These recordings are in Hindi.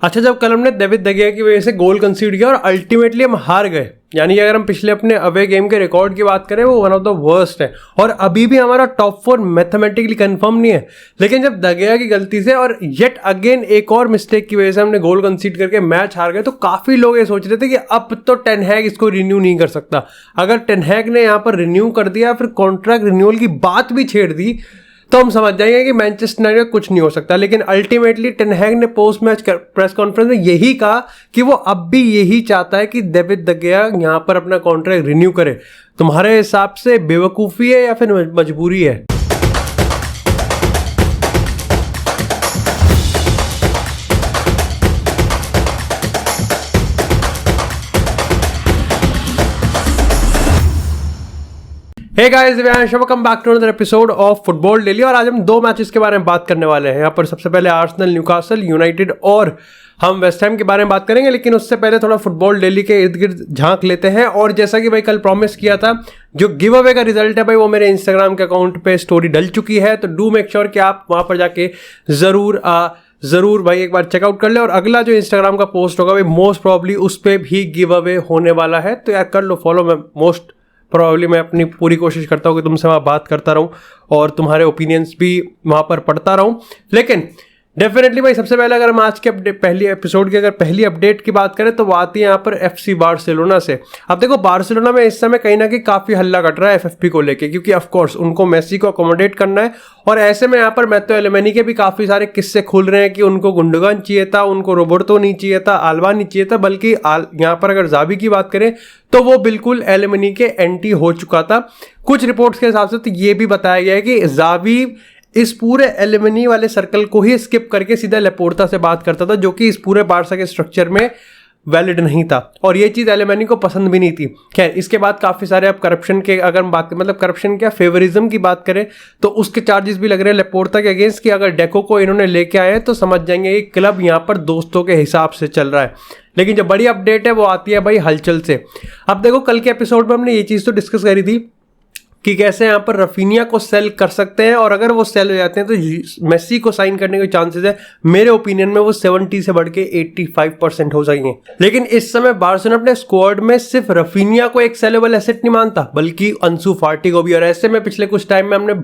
अच्छा, जब कल हमने डेविड de Gea की वजह से गोल कंसीड किया और अल्टीमेटली हम हार गए, यानी अगर हम पिछले अपने अवे गेम के रिकॉर्ड की बात करें वो वन ऑफ द वर्स्ट है और अभी भी हमारा टॉप 4 मैथमेटिकली कंफर्म नहीं है। लेकिन जब de Gea की गलती से और येट अगेन एक और मिस्टेक की वजह से हमने गोल कंसीड करके मैच हार गए, तो काफ़ी लोग ये सोच रहे थे कि अब तो टेन हैग इसको रिन्यू नहीं कर सकता। अगर टेन हैग ने यहाँ पर रिन्यू कर दिया, फिर कॉन्ट्रैक्ट रिन्यूअल की बात भी छेड़ दी, तो हम समझ जाएंगे कि मैनचेस्टर यूनाइटेड का कुछ नहीं हो सकता। लेकिन अल्टीमेटली टेन हैग ने पोस्ट मैच प्रेस कॉन्फ्रेंस में यही कहा कि वो अब भी यही चाहता है कि डेविड de Gea यहाँ पर अपना कॉन्ट्रैक्ट रिन्यू करे। तुम्हारे हिसाब से बेवकूफ़ी है या फिर मजबूरी है? Hey guys, welcome back to another episode of football daily. और आज हम दो मैचेस के बारे में बात करने वाले हैं। यहाँ पर सबसे पहले आर्सेनल, न्यूकासल यूनाइटेड और हम वेस्ट हैम के बारे में बात करेंगे। लेकिन उससे पहले थोड़ा फुटबॉल डेली के इर्द गिर्द झांक लेते हैं। और जैसा कि भाई कल प्रॉमिस किया था, जो गिव अवे का रिजल्ट है भाई वो मेरे इंस्टाग्राम के अकाउंट पे स्टोरी डल चुकी है, तो डू मेक श्योर कि आप वहाँ पर जाके ज़रूर भाई एक बार चेकआउट कर ले। और अगला जो इंस्टाग्राम का पोस्ट होगा भाई मोस्ट प्रॉब्ली उस पर भी गिव अवे होने वाला है, तो यार कर लो फॉलो। मैं मोस्ट प्रॉब्ली मैं अपनी पूरी कोशिश करता हूँ कि तुमसे वहाँ बात करता रहूँ और तुम्हारे ओपिनियंस भी वहाँ पर पढ़ता रहूँ। लेकिन डेफिनेटली भाई सबसे पहले अगर हम आज के पहली एपिसोड की अगर पहली अपडेट की बात करें तो वो आती है यहाँ पर FC बार्सिलोना से। अब देखो, बार्सिलोना में इस समय कहीं ना कहीं काफ़ी हल्ला कट रहा है FFP को लेके, क्योंकि ऑफकोर्स उनको मेसी को अकोमोडेट करना है। और ऐसे में यहाँ पर मैथ्यू एलेमैनी के भी काफ़ी सारे किस्से खुल रहे हैं कि उनको गुंडोगान चाहिए था, उनको रोबर्टो नहीं चाहिए था, आल्बा नहीं चाहिए था, बल्कि यहाँ पर अगर जावी की बात करें तो वो बिल्कुल एलेमैनी के एंटी हो चुका था। कुछ रिपोर्ट्स के हिसाब से तो ये भी बताया गया है कि जावी इस पूरे एलेमैनी वाले सर्कल को ही स्किप करके सीधा लेपोर्ता से बात करता था, जो कि इस पूरे बारसा के स्ट्रक्चर में वैलिड नहीं था और ये चीज़ एलेमैनी को पसंद भी नहीं थी। खैर, इसके बाद काफ़ी सारे अब करप्शन के अगर हम बात करें, मतलब करप्शन क्या फेवरिज्म की बात करें, तो उसके चार्जेस भी लग रहे हैं लेपोर्ता के अगेंस्ट कि अगर डेको को इन्होंने लेके आए हैं तो समझ जाएंगे कि क्लब यहाँ पर दोस्तों के हिसाब से चल रहा है। लेकिन जो बड़ी अपडेट है वो आती है भाई हलचल से। अब देखो, कल के एपिसोड में हमने ये चीज़ तो डिस्कस करी थी कि कैसे यहाँ पर रफीनिया को सेल कर सकते हैं, और अगर वो सेल हो जाते हैं तो मेसी को साइन करने के चांसेस है मेरे ओपिनियन में वो 70 से बढ़ के 85% हो जाएंगे। लेकिन इस समय बार्सिलोना अपने स्क्वाड में सिर्फ रफीनिया को एक सेलेबल एसेट नहीं मानता, बल्कि अंसु फाटी को भी। और ऐसे में पिछले कुछ टाइम में हमने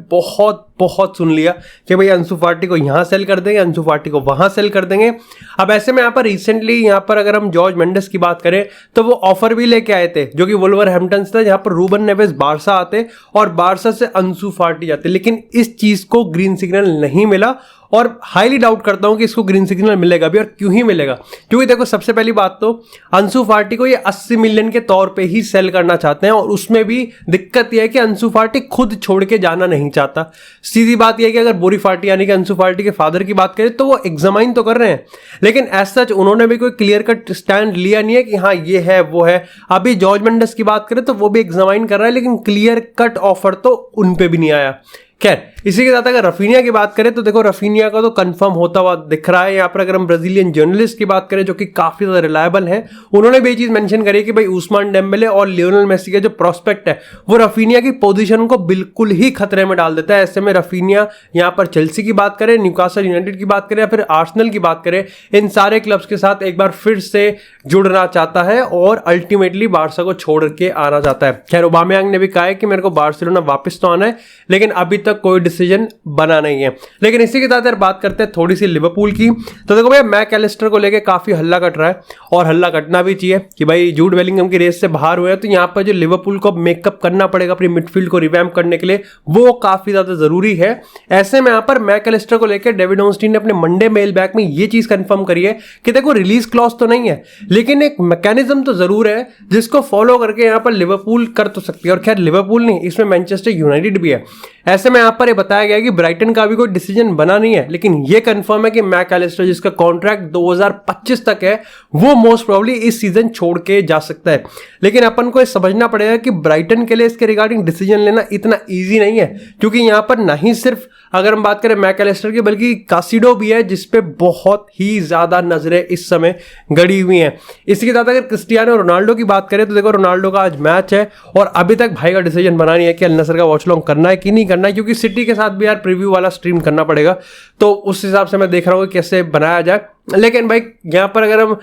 बहुत सुन लिया कि भाई अंसु फाटी को यहाँ सेल कर देंगे, अंसु फाटी को वहाँ सेल कर देंगे। अब ऐसे में यहाँ पर रिसेंटली यहाँ पर अगर हम जॉर्ज मेंडेस की बात करें तो वो ऑफर भी लेके आए थे, जो कि वुल्वरहैम्पटन से था, जहाँ पर रूबन नेवेस बारसा आते और बारसा से अंसु फाटी जाते। लेकिन इस चीज को ग्रीन सिग्नल नहीं मिला और हाईली डाउट करता हूं कि इसको ग्रीन सिग्नल मिलेगा भी। और क्यों ही मिलेगा? क्योंकि देखो, सबसे पहली बात तो अंसु फाटी को ये 80 मिलियन के तौर पे ही सेल करना चाहते हैं, और उसमें भी दिक्कत यह है कि अंसु फाटी खुद छोड़ के जाना नहीं चाहता। सीधी बात यह है कि अगर बोरी फाटी यानी कि अंसु फाटी के फादर की बात करें तो वो एग्जामाइन तो कर रहे हैं, लेकिन एज सच उन्होंने भी कोई क्लियर कट स्टैंड लिया नहीं है कि हाँ ये है वो है। अभी जॉर्ज मेंडेस की बात करें तो वो भी एग्जामाइन कर रहा है, लेकिन क्लियर कट ऑफर तो उन पे भी नहीं आया। खैर, इसी के साथ अगर रफीनिया की बात करें तो देखो, रफीनिया का तो कंफर्म होता हुआ दिख रहा है। यहाँ पर अगर हम ब्राजीलियन जर्नलिस्ट की बात करें जो कि काफी ज्यादा रिलायबल हैं, उन्होंने भी ये चीज मेंशन करी कि भाई उस्मान डेम्बेले और लियोनेल मेसी का जो प्रोस्पेक्ट है वो रफीनिया की पोजीशन को बिल्कुल ही खतरे में डाल देता है। ऐसे में रफीनिया यहाँ पर चेल्सी की बात करें, न्यूकासल यूनाइटेड की बात करें या फिर आर्सेनल की बात करें, इन सारे क्लब्स के साथ एक बार फिर से जुड़ना चाहता है और अल्टीमेटली बारसा को छोड़ के आना चाहता है। खैर, ओबामेयांग ने भी कहा है कि मेरे को बार्सिलोना वापस तो आना है, लेकिन अभी तक कोई डिसीजन बना नहीं है। लेकिन इसी के साथ यार बात करते हैं थोड़ी सी लिवरपूल की। तो देखो भाई, मैकएलिस्टर को लेके काफी हल्ला कट रहा है और हल्ला कटना भी चाहिए कि भाई जूड बेलिंगम की रेस से बाहर हुए हैं, तो यहाँ पर जो लिवरपूल को मेकअप करना पड़ेगा अपनी मिडफील्ड को रिवैम्प करने के लिए, वो काफी ज्यादा जरूरी है। ऐसे में यहाँ पर मैकएलिस्टर को लेकर डेविड ऑर्नस्टीन ने अपने मंडे मेल बैक में ये चीज कंफर्म करी है कि देखो, रिलीज क्लॉज तो नहीं है, लेकिन एक मैकेनिज्म तो जरूर है जिसको फॉलो करके यहाँ पर लिवरपूल कर तो सकती है। और खैर, लिवरपूल नहीं, इसमें मैनचेस्टर यूनाइटेड भी है। ऐसे में यहाँ पर बताया गया कि ब्राइटन का भी कोई डिसीजन बना नहीं है, लेकिन ये कंफर्म है कि मैकएलिस्टर, जिसका कॉन्ट्रैक्ट 2025 तक है, वो मोस्ट प्रोबेबली इस सीजन छोड़ के जा सकता है। लेकिन अपन को ये समझना पड़ेगा कि ब्राइटन के लिए इसके रिगार्डिंग डिसीजन लेना इतना इजी नहीं है, क्योंकि यहाँ पर ना ही सिर्फ अगर हम बात करें मैकएलिस्टर की, बल्कि कासिडो भी है जिसपे बहुत ही ज्यादा नजरें इस समय गड़ी हुई हैं। इसके साथ अगर क्रिस्टियानो रोनाल्डो की बात करें तो देखो, रोनाल्डो का आज मैच है और अभी तक भाई का डिसीजन बना नहीं है कि अल नसर का वॉच लॉन्ग करना है कि नहीं करना है, क्योंकि सिटी के साथ भी यार प्रीव्यू वाला स्ट्रीम करना पड़ेगा, तो उस हिसाब से मैं देख रहा हूँ कि कैसे बनाया जाए। लेकिन भाई यहाँ पर अगर हम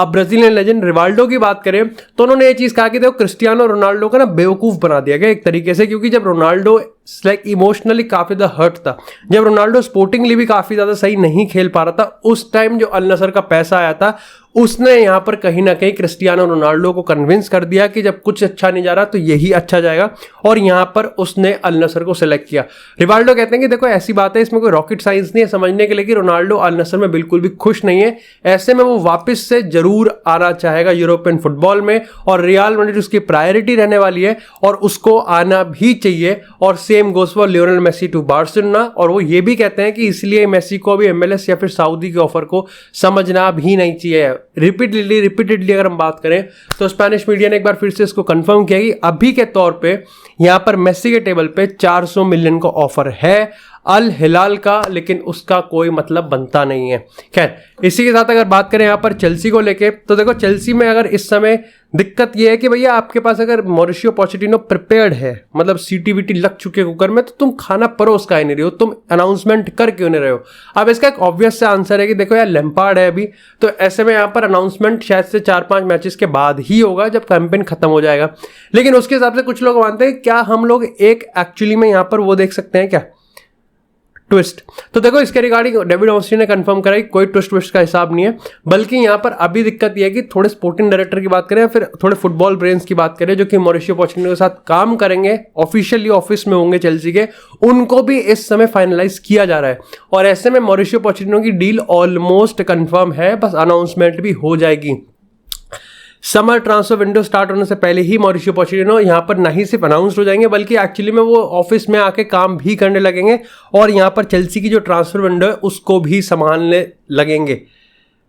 ब्राजीलियन लेजेंड रिवाल्डो की बात करें तो उन्होंने ये चीज़ कहा कि देखो क्रिस्टियानो रोनाल्डो का ना बेवकूफ़ बना दिया गया एक तरीके से, क्योंकि जब रोनाल्डो लाइक इमोशनली काफ़ी ज़्यादा हर्ट था, जब रोनाल्डो स्पोर्टिंगली भी काफ़ी ज़्यादा सही नहीं खेल पा रहा था, उस टाइम जो अल नसर का पैसा आया था उसने यहाँ पर कहीं ना कहीं क्रिस्टियानो रोनाल्डो को कन्विंस कर दिया कि जब कुछ अच्छा नहीं जा रहा तो यही अच्छा जाएगा, और यहाँ पर उसने अल नसर को सिलेक्ट किया। रिवाल्डो कहते हैं कि देखो ऐसी बात है, इसमें कोई रॉकेट साइंस नहीं है समझने के लिए कि रोनाल्डो अल नसर में बिल्कुल भी खुश नहीं है, ऐसे में वो वापस से जरूर आना चाहेगा यूरोपियन फुटबॉल में, और रियल मैड्रिड उसकी प्रायोरिटी रहने वाली है और उसको आना भी चाहिए। और same goes for Lionel Messi to Barcelona, और वो ये भी कहते हैं कि इसलिए मेसी को अभी MLS या फिर सऊदी के ऑफर को समझना भी नहीं चाहिए। रिपीटेडली अगर हम बात करें तो स्पेनिश मीडिया ने एक बार फिर से इसको कंफर्म किया कि अभी के तौर पे यहां पर मेसी के टेबल पे 400 मिलियन का ऑफर है अल हिलाल का, लेकिन उसका कोई मतलब बनता नहीं है। खैर, इसी के साथ अगर बात करें यहाँ पर चेल्सी को लेके, तो देखो चेल्सी में अगर इस समय दिक्कत ये है कि भैया आपके पास अगर मॉरिशियो पोचेटिनो प्रिपेयर्ड है, मतलब सीटी लग चुके कुकर में, तो तुम खाना परोस का ही नहीं रहे हो, तुम अनाउंसमेंट कर क्यों नहीं रहे हो। अब इसका एक ऑब्वियस सा आंसर है कि देखो यार लैम्पार्ड है अभी, तो ऐसे में यहाँ पर अनाउंसमेंट शायद से 4-5 मैचेस के बाद ही होगा जब कैंपेन खत्म हो जाएगा। लेकिन उसके हिसाब से कुछ लोग मानते हैं क्या हम लोग एक एक्चुअली में यहाँ पर वो देख सकते हैं क्या, ट्विस्ट। तो देखो इसके रिगार्डिंग डेविड ऑस्टिन ने कंफर्म करा कि कोई ट्विस्ट का हिसाब नहीं है, बल्कि यहाँ पर अभी दिक्कत यह है कि थोड़े स्पोर्टिंग डायरेक्टर की बात करें या फिर थोड़े फुटबॉल ब्रेन्स की बात करें जो कि मॉरिशियो पोचेटिनो के साथ काम करेंगे, ऑफिशियली ऑफिस में होंगे चेल्सी के, उनको भी इस समय फाइनलाइज किया जा रहा है। और ऐसे में मॉरिशियो पोचेटिनो की डील ऑलमोस्ट कंफर्म है, बस अनाउंसमेंट भी हो जाएगी। समर ट्रांसफर विंडो स्टार्ट होने से पहले ही मॉरिशियो पोचेटिनो यहाँ पर नहीं सिर्फ अनाउंस हो जाएंगे बल्कि एक्चुअली में वो ऑफिस में आके काम भी करने लगेंगे और यहाँ पर चेल्सी की जो ट्रांसफर विंडो है उसको भी संभालने लगेंगे।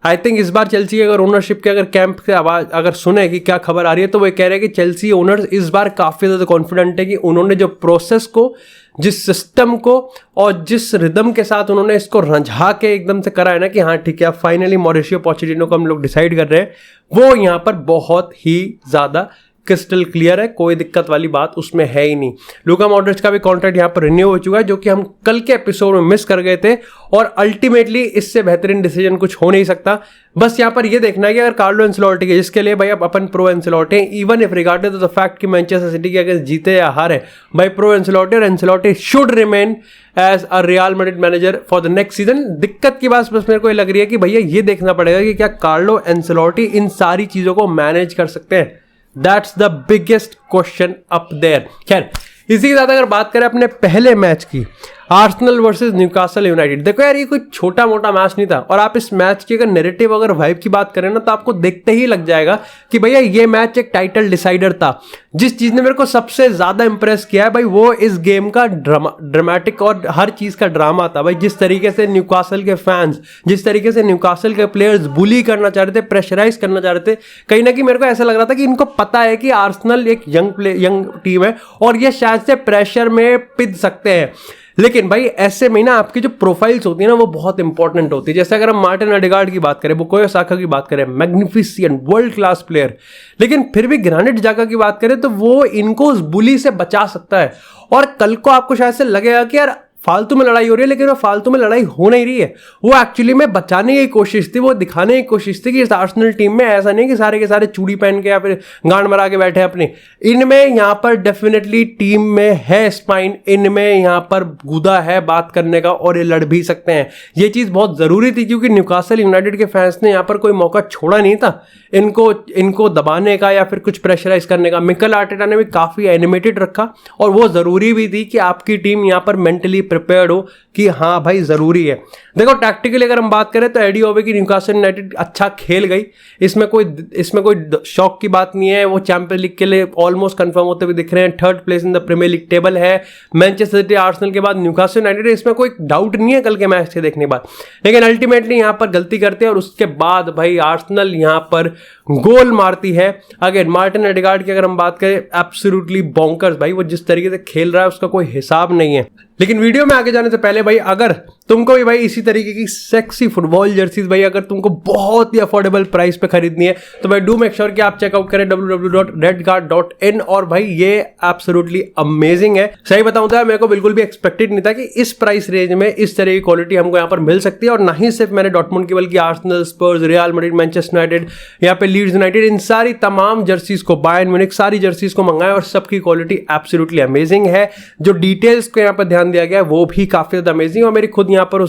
आई थिंक इस बार चेल्सी अगर ओनरशिप के अगर कैंप से आवाज़ अगर सुने कि क्या खबर आ रही है तो वो कह रहे हैं कि चेल्सी ओनर्स इस बार काफ़ी ज़्यादा कॉन्फिडेंट है कि उन्होंने जो प्रोसेस को, जिस सिस्टम को और जिस रिदम के साथ उन्होंने इसको रंझा के एकदम से करा है ना कि हाँ ठीक है फाइनली मॉरिशियो पोचेटिनो को हम लोग डिसाइड कर रहे हैं, वो यहाँ पर बहुत ही ज़्यादा क्रिस्टल क्लियर है, कोई दिक्कत वाली बात उसमें है ही नहीं। लूका मॉड्रिच का भी कॉन्ट्रैक्ट यहाँ पर रिन्यू हो चुका है जो कि हम कल के एपिसोड में मिस कर गए थे, और अल्टीमेटली इससे बेहतरीन डिसीजन कुछ हो नहीं सकता। बस यहाँ पर ये देखना है कि अगर कार्लो एंसेलोटी के, जिसके लिए भाई अब अपन प्रो एंसेलोटी हैं, even if regarded the fact कि मैनचेस्टर सिटी के अगर जीते या हारे, भाई प्रो एंसेलोटी और Ancelotti should remain as a Real Madrid manager for the next season. दिक्कत की बात बस मेरे को ये लग रही है कि भैया ये देखना पड़ेगा कि क्या कार्लो एंसेलोटी इन सारी चीज़ों को मैनेज कर सकते हैं। That's the biggest question up there. खैर, इसी के साथ अगर बात करें अपने पहले मैच की, आर्सेनल वर्सेस न्यूकासल यूनाइटेड, देखो यार ये कोई छोटा मोटा मैच नहीं था, और आप इस मैच की अगर नैरेटिव अगर वाइब की बात करें ना तो आपको देखते ही लग जाएगा कि भैया ये मैच एक टाइटल डिसाइडर था। जिस चीज़ ने मेरे को सबसे ज़्यादा इंप्रेस किया है भाई वो इस गेम का ड्रामेटिक और हर चीज़ का ड्रामा था भाई। जिस तरीके से न्यूकासल के फैंस, जिस तरीके से न्यूकासल के प्लेयर्स बुली करना चाह रहे थे, प्रेशराइज करना चाह रहे थे, कहीं ना कहीं मेरे को ऐसा लग रहा था कि इनको पता है कि आर्सेनल एक यंग टीम है और ये शायद से प्रेशर में पिघल सकते हैं। लेकिन भाई ऐसे में ना आपकी जो प्रोफाइल्स होती है ना वो बहुत इंपॉर्टेंट होती है। जैसे अगर हम मार्टिन ओडेगार्ड की बात करें, बुकायो साका की बात करें, मैग्निफिसेंट वर्ल्ड क्लास प्लेयर, लेकिन फिर भी ग्रानिट जाका की बात करें तो वो इनको उस बुली से बचा सकता है। और कल को आपको शायद से लगेगा कि यार फालतू में लड़ाई हो रही है, लेकिन वो फालतू में लड़ाई हो नहीं रही है, वो एक्चुअली में बचाने की कोशिश थी, वो दिखाने की कोशिश थी कि इस आर्सेनल टीम में ऐसा नहीं कि सारे के सारे चूड़ी पहन के या फिर गांड मरा के बैठे हैं अपनी, इनमें यहाँ पर डेफिनेटली टीम में है स्पाइन, इनमें यहाँ पर गुदा है बात करने का और ये लड़ भी सकते हैं। ये चीज़ बहुत ज़रूरी थी क्योंकि न्यूकासल यूनाइटेड के फैंस ने यहाँ पर कोई मौका छोड़ा नहीं था इनको दबाने का या फिर कुछ प्रेशराइज करने का। मिकेल आर्टेटा ने भी काफ़ी एनिमेटेड रखा और वो ज़रूरी भी थी कि आपकी टीम यहाँ पर मेंटली प्रिपेयर्ड हो कि हाँ भाई ज़रूरी है। देखो टैक्टिकली अगर हम बात करें तो एडी ओवे की न्यूकासल यूनाइटेड अच्छा खेल गई, इसमें कोई शौक की बात नहीं है। वो चैंपियंस लीग के लिए ऑलमोस्ट कंफर्म होते हुए दिख रहे हैं, 3rd place in the Premier League table है। मैनचेस्टर सिटी आर्सेनल के बाद न्यूकासल यूनाइटेड, इसमें कोई डाउट नहीं है कल के मैच के देखने के बाद। लेकिन अल्टीमेटली यहाँ पर गलती करते हैं और उसके बाद भाई आर्सेनल यहाँ पर गोल मारती है। अगेन मार्टिन ओडेगार्ड की अगर हम बात करें, एब्सोल्युटली बॉन्कर्स भाई, वो जिस तरीके से खेल रहा है उसका कोई हिसाब नहीं है। लेकिन वीडियो में आगे जाने से पहले भाई अगर तुमको भी भाई इसी तरीके की सेक्सी फुटबॉल जर्सीज भाई अगर तुमको बहुत ही अफोर्डेबल प्राइस पे खरीदनी है तो भाई डू मेक श्योर कि आप चेकआउट करें www.redguard.in। और भाई ये एब्सोल्युटली अमेजिंग है। सही बताऊं तो मेरे को बिल्कुल भी एक्सपेक्टेड नहीं था कि इस प्राइस रेंज में इस तरह की क्वालिटी हमको यहाँ पर मिल सकती है। और ना ही सिर्फ मैंने डॉर्टमुंड की बल्कि आर्सेनल, स्पर्स, रियल मैड्रिड, मैनचेस्टर यूनाइटेड, यहाँ पे लीड्स यूनाइटेड, इन सारी तमाम जर्सीज को, बायर्न म्यूनिख, सारी जर्सीज को मंगाया और सबकी क्वालिटी एब्सोल्युटली अमेजिंग है। जो डिटेल्स को यहाँ पर ध्यान दिया गया है वो भी काफी ज्यादा अमेजिंग। और मेरी खुद यहाँ पर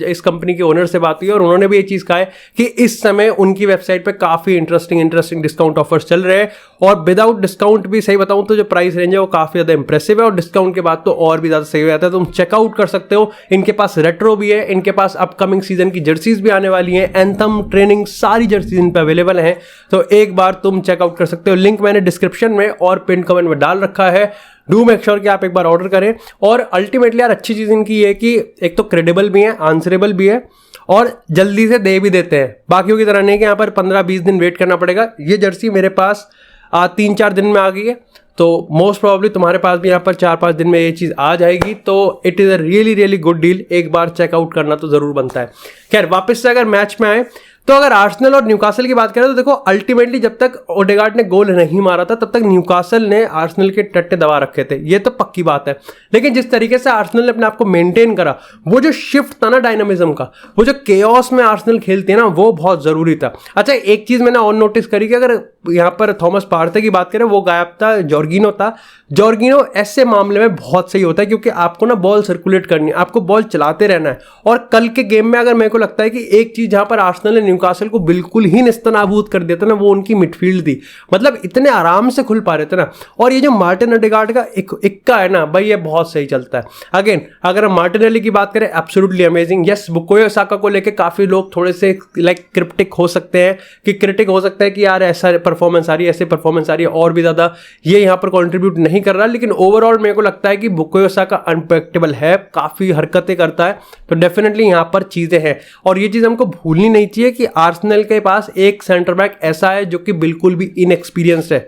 इस कंपनी के ओनर से बात हुई और उन्होंने भी ये चीज कहा है कि इस समय उनकी वेबसाइट पे काफी इंटरेस्टिंग डिस्काउंट ऑफर्स चल रहे हैं। और विदाउट डिस्काउंट भी सही बताऊं तो जो प्राइस रेंज है वो काफी ज्यादा इंप्रेसिव है और डिस्काउंट के बाद तो और भी ज्यादा सही हो जाता है। तुम चेकआउट कर सकते हो। इनके पास रेट्रो भी है, इनके पास अपकमिंग सीजन की जर्सीज भी आने वाली हैं, एंथम, ट्रेनिंग, सारी जर्सीज इन पे अवेलेबल हैं। तो एक बार तुम चेकआउट कर सकते हो। लिंक मैंने डिस्क्रिप्शन में और पिन कमेंट में डाल रखा है। डू मेक श्योर कि आप एक बार ऑर्डर करें। और अल्टीमेटली यार अच्छी चीज इनकी है कि एक तो क्रेडिबल भी है, आंसरेबल भी है और जल्दी से दे भी देते हैं। बाकियों की तरह नहीं कि यहाँ पर 15-20 दिन वेट करना पड़ेगा। ये जर्सी मेरे पास 3-4 दिन में आ गई है, तो मोस्ट प्रोबेबली तुम्हारे पास भी यहाँ पर 4-5 दिन में ये चीज़ आ जाएगी। तो it is a really good deal. एक बार चेकआउट करना तो ज़रूर बनता है। खैर वापस से अगर मैच में आए तो अगर आर्सेनल और न्यूकासल की बात करें तो देखो अल्टीमेटली जब तक ओडेगार्ड ने गोल नहीं मारा था तब तक न्यूकासल ने आर्सेनल के टट्टे दबा रखे थे, ये तो पक्की बात है। लेकिन जिस तरीके से आर्सेनल ने अपने आप को मेंटेन करा, वो जो शिफ्ट था ना डायनामिज्म का, वो जो केओस में आर्सेनल खेलती है ना, वो बहुत जरूरी था। अच्छा एक चीज मैंने और नोटिस करी कि अगर यहाँ पर थॉमस पार्थे की बात करें, वो गायब था, जॉर्गिनो था। जॉर्गिनो ऐसे मामले में बहुत सही होता है क्योंकि आपको ना बॉल सर्कुलेट करनी है, आपको बॉल चलाते रहना है। और कल के गेम में अगर मेरे को लगता है कि एक चीज जहां पर आर्सेनल ने न्यूकासल को बिल्कुल ही निस्तनाबूद कर दिया था ना, वो उनकी मिडफील्ड थी। मतलब इतने आराम से खुल पा रहे थे ना। और ये जो मार्टिन ओडेगार्ड का इक्का है ना भाई, ये बहुत सही चलता है। अगेन अगर हम मार्टिनेली की बात करें, absolutely amazing. Yes, Bukayo Saka को लेकर काफी लोग थोड़े से क्रिप्टिक हो सकते हैं कि क्रिटिक हो सकता है कि यार ऐसा परफॉर्मेंस आ रही है, ऐसे परफॉर्मेंस आ रही है, और भी ज्यादा ये यहाँ पर कॉन्ट्रीब्यूट नहीं कर रहा। लेकिन ओवरऑल मेरे को लगता है कि बुकायो साका अनप्रेडिक्टेबल है, काफी हरकतें करता है। तो डेफिनेटली यहाँ पर चीजें हैं और ये चीज हमको भूलनी नहीं चाहिए कि आर्सेनल के पास एक सेंटर बैक ऐसा है जो कि बिल्कुल भी इनएक्सपीरियंस्ड है।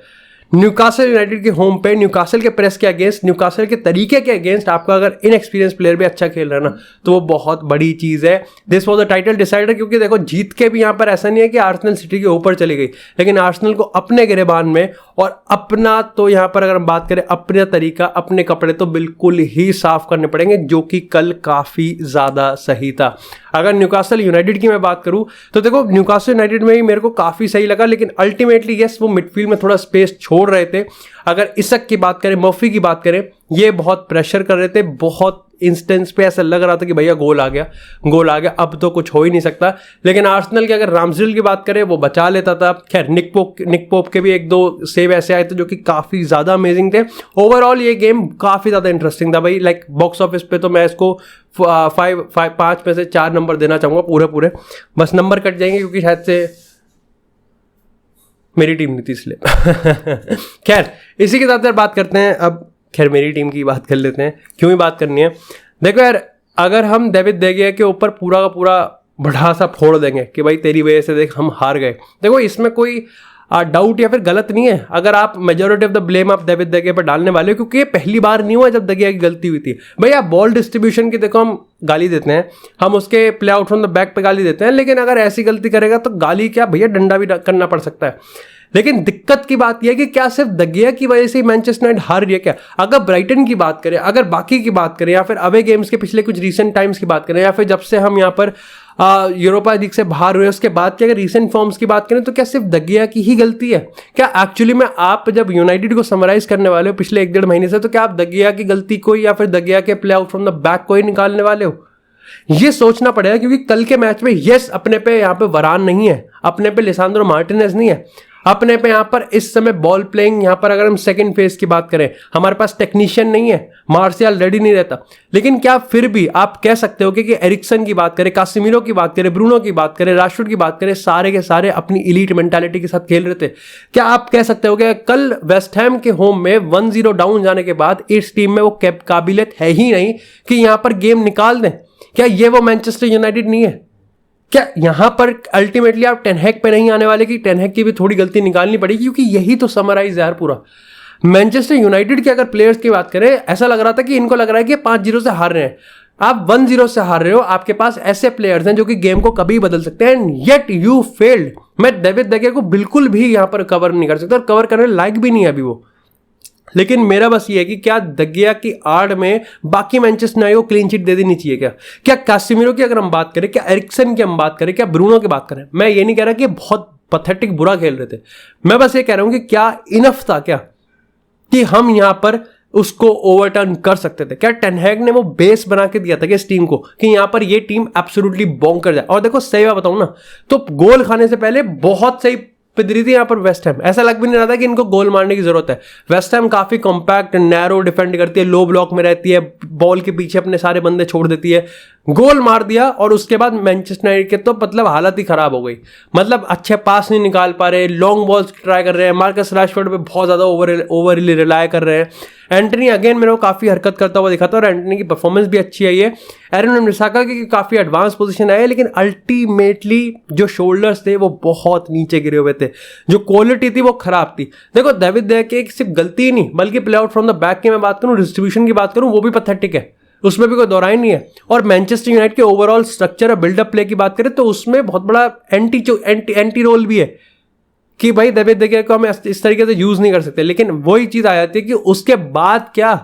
न्यूकासल यूनाइटेड के होम पे, न्यूकासल के प्रेस के अगेंस्ट, न्यूकासल के तरीके के अगेंस्ट आपका अगर इनएक्सपीरियंस प्लेयर भी अच्छा खेल रहा है ना, तो वो बहुत बड़ी चीज है। This was the title decider. क्योंकि देखो जीत के भी यहाँ पर ऐसा नहीं है कि आर्सेनल सिटी के ऊपर चली गई, लेकिन आर्सेनल को अपने गिरेबान में और अपना, तो यहाँ पर अगर हम बात करें अपना तरीका, अपने कपड़े तो बिल्कुल ही साफ करने पड़ेंगे, जो कि कल काफी ज्यादा सही था। अगर न्यूकासल यूनाइटेड की मैं बात करूं तो देखो न्यूकासल यूनाइटेड में ही मेरे को काफी सही लगा, लेकिन अल्टीमेटली यस वो मिडफील्ड में थोड़ा स्पेस छोड़ रहे थे। अगर इसक की बात करें, मर्फी की बात करें, ये बहुत प्रेशर कर रहे थे। बहुत इंस्टेंस पे ऐसा लग रहा था कि भैया गोल आ गया, अब तो कुछ हो ही नहीं सकता। लेकिन आर्सेनल के अगर रामसडेल की बात करें, वो बचा लेता था। खैर निक पोप के भी 1-2 सेव ऐसे आए थे जो कि काफी ज्यादा अमेजिंग थे। ओवरऑल ये गेम काफी ज्यादा इंटरेस्टिंग था भाई। लाइक बॉक्स ऑफिस पे तो मैं इसको 5 में से 4 नंबर देना चाहूंगा पूरे। बस नंबर कट जाएंगे क्योंकि शायद से मेरी टीम नहीं थी इसलिए। खैर इसी के साथ यार बात करते हैं अब। खैर मेरी टीम की बात कर लेते हैं, क्यों ही बात करनी है। देखो यार, अगर हम डेविड दे गया के ऊपर पूरा का पूरा बढ़ा सा फोड़ देंगे कि भाई तेरी वजह से देख हम हार गए, देखो इसमें कोई डाउट या फिर गलत नहीं है। अगर आप मेजोरिटी ऑफ द ब्लेम आप डेविड दे गया पर डालने वाले हो, क्योंकि ये पहली बार नहीं हुआ जब दे गया की गलती हुई थी। भैया बॉल डिस्ट्रीब्यूशन की देखो हम गाली देते हैं, हम उसके play out from the back पे गाली देते हैं, लेकिन अगर ऐसी गलती करेगा तो गाली क्या भैया, डंडा भी करना पड़ सकता है। लेकिन दिक्कत की बात यह है कि क्या सिर्फ दगिया की वजह से मैनचेस्टर यूनाइटेड हार रही है क्या? अगर ब्राइटन की बात करें, अगर बाकी की बात करें, या फिर अवे गेम्स के पिछले कुछ रीसेंट टाइम्स की बात करें, या फिर जब से हम यहाँ पर यूरोपा लीग से बाहर हुए उसके बाद की अगर रीसेंट फॉर्म्स की बात करें, तो क्या सिर्फ दगिया की ही गलती है क्या? एक्चुअली में आप जब यूनाइटेड को समराइज करने वाले हो पिछले 1-1.5 महीने से, तो क्या आप दगिया की गलती को या फिर दगिया के play out from the back को ही निकालने वाले हो? ये सोचना पड़ेगा, क्योंकि कल के मैच में यस अपने पे यहाँ पे वरान नहीं है, अपने पे लिसांद्रो मार्टिनेज नहीं है, अपने पे यहाँ पर इस समय बॉल प्लेइंग, यहाँ पर अगर हम सेकंड फेज की बात करें, हमारे पास टेक्नीशियन नहीं है, मार्शियल रेडी नहीं रहता। लेकिन क्या फिर भी आप कह सकते हो कि एरिक्सन की बात करें, कासिमिरो की बात करें, ब्रूनो की बात करें, राशफोर्ड की बात करें, सारे के सारे अपनी इलीट मेंटालिटी के साथ खेल रहे थे? क्या आप कह सकते हो कि कल वेस्ट हैम के होम में 1-0 डाउन जाने के बाद इस टीम में वो काबिलियत है ही नहीं कि यहां पर गेम निकाल दें? क्या ये वो मैनचेस्टर यूनाइटेड नहीं है? क्या यहां पर अल्टीमेटली आप टेन हैग पे नहीं आने वाले कि टेन हैग की भी थोड़ी गलती निकालनी पड़ेगी? क्योंकि यही तो समराइज यार पूरा। मैनचेस्टर यूनाइटेड के अगर प्लेयर्स की बात करें, ऐसा लग रहा था कि इनको लग रहा है कि 5-0 से हार रहे हैं। आप 1-0 से हार रहे हो, आपके पास ऐसे प्लेयर्स हैं जो कि गेम को कभी बदल सकते हैं, एंड येट यू फेल्ड। मैं डेविड दे गिया को बिल्कुल भी यहां पर कवर नहीं कर सकता और कवर करने लायक भी नहीं है अभी वो। लेकिन मेरा बस ये है कि क्या दे गिया की आड़ में बाकी मैनचेस्टर यूनाइटेड को क्लीन चिट दे देनी चाहिए क्या कैसेमीरो की अगर हम बात करें, क्या एरिक्सन की हम बात करें, क्या ब्रूनो की बात करें, मैं ये नहीं कह रहा कि बहुत पैथेटिक बुरा खेल रहे थे, मैं बस ये कह रहा हूं कि क्या इनफ था क्या कि हम यहां पर उसको ओवरटर्न कर सकते थे? क्या टेन हैग ने वो बेस बना के दिया था कि इस टीम को कि यहां पर ये टीम एब्सोल्युटली बॉन्कर जाए? और देखो सही बात बताऊं ना, तो गोल खाने से पहले बहुत सही पिदरी थी यहां पर वेस्ट हैम। ऐसा लग भी नहीं रहा था कि इनको गोल मारने की जरूरत है। वेस्ट हैम काफी कॉम्पैक्ट नैरो डिफेंड करती है, लो ब्लॉक में रहती है, बॉल के पीछे अपने सारे बंदे छोड़ देती है, गोल मार दिया। और उसके बाद मैनचेस्टर यूनाइटेड के तो मतलब हालत ही खराब हो गई, मतलब अच्छे पास नहीं निकाल पा रहे, लॉन्ग बॉल्स ट्राई कर रहे हैं, मार्कस रैशफोर्ड पे बहुत ज्यादा ओवरली रिलाय कर रहे हैं। एंटनी अगेन मेरे को काफी हरकत करता हुआ दिखा था और एंटनी की परफॉर्मेंस भी अच्छी आई है। एरन वन-बिसाका की काफी एडवांस पोजीशन आई है, लेकिन अल्टीमेटली जो शोल्डर्स थे वो बहुत नीचे गिरे हुए थे, जो क्वालिटी थी वो खराब थी। देखो डेविड दे गिया की सिर्फ गलती ही नहीं बल्कि play out from the back की मैं बात करूं, डिस्ट्रीब्यूशन की बात करूं, वो भी पैथेटिक है, उसमें भी कोई दोहराई नहीं है। और मैनचेस्टर यूनाइटेड के ओवरऑल स्ट्रक्चर और बिल्डअप प्ले की बात करें तो उसमें बहुत बड़ा एंटी रोल भी है कि भाई डेविड दे गिया को हम इस तरीके से यूज नहीं कर सकते। लेकिन वही चीज आ जाती है कि उसके बाद क्या,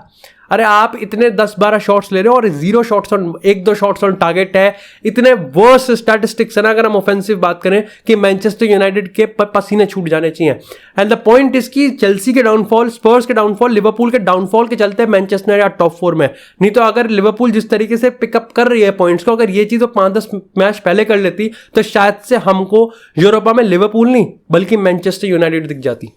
अरे आप इतने 10-12 शॉट्स ले रहे हो और 0 shots on, 1-2 shots on target है, इतने वर्स स्टैटिस्टिक्स है ना अगर हम ऑफेंसिव बात करें कि मैनचेस्टर यूनाइटेड के पसीने छूट जाने चाहिए। एंड द पॉइंट इज कि चेल्सी के डाउनफॉल, स्पर्स के डाउनफॉल, लिवरपूल के डाउनफॉल के चलते मैनचेस्टर यूनाइटेड टॉप 4 में। नहीं तो अगर लिवरपूल जिस तरीके से पिकअप कर रही है पॉइंट्स को, अगर ये चीज 5-10 मैच पहले कर लेती तो शायद से हमको यूरोपा में लिवरपूल नहीं बल्कि मैनचेस्टर यूनाइटेड दिख जाती।